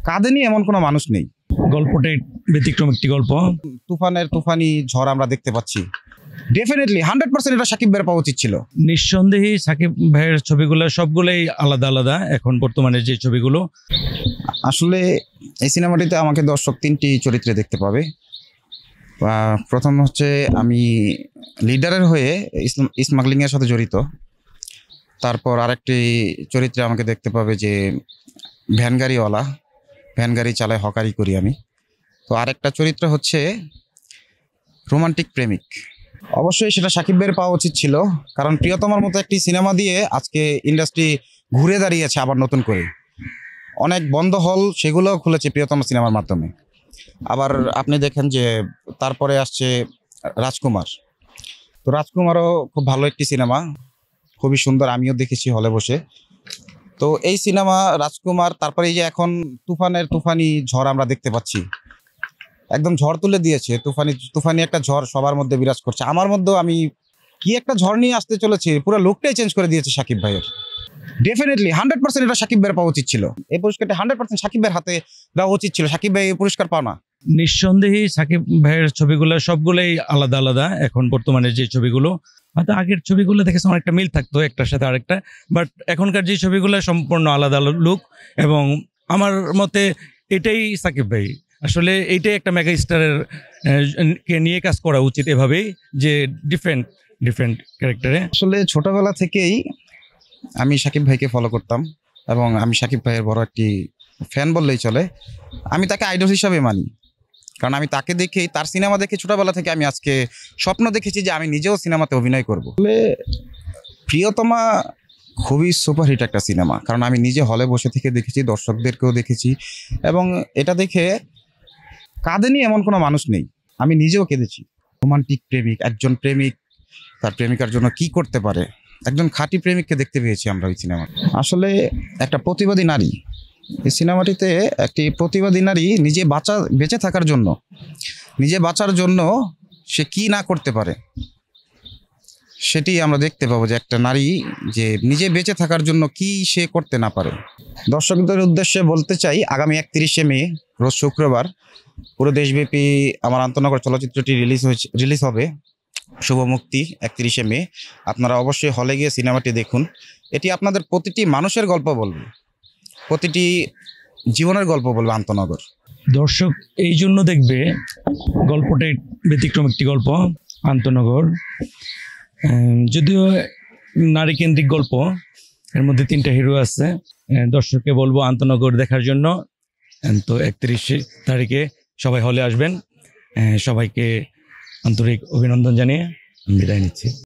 কাঁদেনি এমন কোনো মানুষ নেই। গল্পটাই ব্যতিক্রম একটি গল্প। তুফানের তুফানি ঝড় আমরা দেখতে পাচ্ছি। ডেফিনেটলি 100% এটা সাকিব ভাইয়ের পাওয়া উচিত ছিল। নিঃসন্দেহে সাকিব ভাইয়ের ছবিগুলো সবগুলোই আলাদা আলাদা এখন বর্তমানে যে ছবিগুলো। আসলে এই সিনেমাটিতে আমাকে দর্শক 3টি চরিত্রে দেখতে পাবে। প্রথম হচ্ছে আমি লিডারের হয়ে স্মাগলিংয়ের সাথে জড়িত। তারপর আরেকটি চরিত্রে আমাকে দেখতে পাবে যে ভ্যান গাড়িওয়ালা, ভ্যান গাড়ি চালায়, হকারি করি আমি। তো আরেকটা চরিত্র হচ্ছে রোমান্টিক প্রেমিক। অবশ্যই সেটা সাকিব ভাইয়ের পাওয়া উচিত ছিল, কারণ প্রিয়তমার মতো একটি সিনেমা দিয়ে আজকে ইন্ডাস্ট্রি ঘুরে দাঁড়িয়েছে আবার নতুন করে। অনেক বন্ধ হল সেগুলো খুলেছে প্রিয়তমা সিনেমার মাধ্যমে। আবার আপনি দেখেন যে তারপরে আসছে রাজকুমার। তো রাজকুমারও খুব ভালো একটি সিনেমা, খুবই সুন্দর, আমিও দেখেছি হলে বসে। তো এই সিনেমা রাজকুমার, তারপরে এই যে এখন তুফানের তুফানি ঝড় আমরা দেখতে পাচ্ছি, একদম ঝড় তুলে দিয়েছে। তুফানি একটা ঝড় সবার মধ্যে বিরাজ করছে, আমার মধ্যেও। আমি কি একটা ঝড় নিয়ে আসতে চলেছে, পুরো লুকটাই চেঞ্জ করে দিয়েছে সাকিব ভাইয়ের। ডেফিনেটলি 100% এটা সাকিব ভাইয়ের পাওয়া উচিত ছিল। এই পুরস্কারটা 100% সাকিব ভাইয়ের হাতে দেওয়া উচিত ছিল। সাকিব ভাই এই পুরস্কার পাও না। নিঃসন্দেহে সাকিব ভাইয়ের ছবিগুলো সবগুলোই আলাদা আলাদা এখন বর্তমানে যে ছবিগুলো। হয়তো আগের ছবিগুলো দেখে অনেকটা মিল থাকতো একটার সাথে আরেকটা, বাট এখনকার যে ছবিগুলো সম্পূর্ণ আলাদা লুক। এবং আমার মতে এটাই সাকিব ভাই, আসলে এইটাই একটা মেগা স্টারের কে নিয়ে কাজ করা উচিত, এভাবেই যে ডিফারেন্ট ডিফারেন্ট ক্যারেক্টারে। আসলে ছোটবেলা থেকেই আমি সাকিব ভাইকে ফলো করতাম এবং আমি সাকিব ভাইয়ের বড় একটি ফ্যান বললেই চলে। আমি তাকে আইডল হিসাবে মানি, কারণ আমি তাকে দেখেই, তার সিনেমা দেখে ছোটবেলা থেকে আমি আজকে স্বপ্ন দেখেছি যে আমি নিজেও সিনেমাতে অভিনয় করব। আসলে প্রিয়তমা খুবই সুপারহিট একটা সিনেমা, কারণ আমি নিজে হলে বসে থেকে দেখেছি, দর্শকদেরকেও দেখেছি, এবং এটা দেখে কাঁদেনি এমন কোনো মানুষ নেই। আমি নিজেও কেঁদেছি। রোমান্টিক প্রেমিক, একজন প্রেমিক তার প্রেমিকার জন্য কি করতে পারে, একজন খাঁটি প্রেমিককে দেখতে পেয়েছি আমরা ওই সিনেমা। আসলে একটা প্রতিবাদী নারী, এই সিনেমাটিতে একটি প্রতিবাদী নারী বেঁচে থাকার জন্য, নিজে বাঁচার জন্য সে কি না করতে পারে সেটি আমরা দেখতে পাবো, যে একটা নারী যে নিজে বেঁচে থাকার জন্য কি সে করতে না পারে। দর্শকদের উদ্দেশ্যে বলতে চাই, আগামী 31শে মে রোজ শুক্রবার পুরো দেশব্যাপী আমার আন্তনগর চলচ্চিত্রটি রিলিজ হবে। শুভ মুক্তি 31শে মে। আপনারা অবশ্যই হলে গিয়ে সিনেমাটি দেখুন। এটি আপনাদের প্রতিটি মানুষের গল্প বলবে, প্রতিটি জীবনের গল্প বলবে আন্তনগর। দর্শক এই জন্য দেখবে, গল্পটাই ব্যতিক্রম একটি গল্প। আন্তনগর যদিও নারী কেন্দ্রিক গল্প, এর মধ্যে 3টা হিরো আছে। দর্শককে বলবো আন্তনগর দেখার জন্য। তো 31 তারিখে সবাই হলে আসবেন। সবাইকে আন্তরিক অভিনন্দন জানিয়ে বিদায় নিচ্ছি।